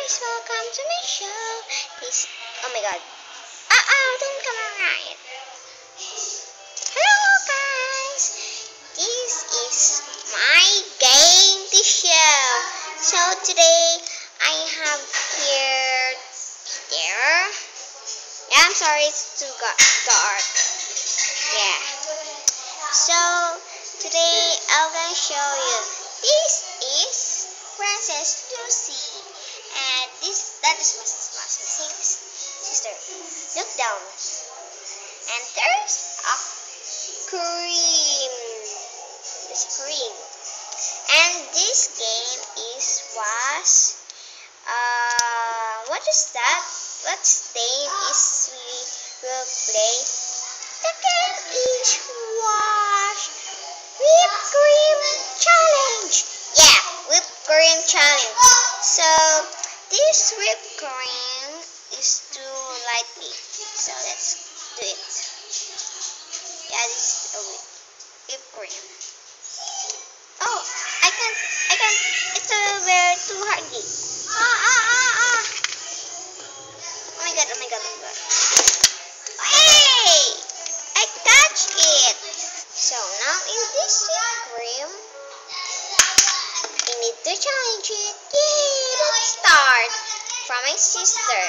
guys, welcome to my show. This, oh my god. Don't come around. Hello guys. This is my game to show. So today I have here there. Yeah, I'm sorry, it's too dark. Yeah. So today I'm gonna show you. This is Princess Lucy, and that is my sister. Look down, and there's a cream. There's a cream, and this game was what is that? What's name is we will play? The game is whipped cream challenge. Yeah, whipped cream challenge. So this whipped cream is too lightly. So let's do it. Yeah, this is a whipped cream. Oh, I can't. It's very too hardy. Oh my god. Hey! I touched it. So now in this whipped cream, I need to challenge it. Yay! Let's start from my sister.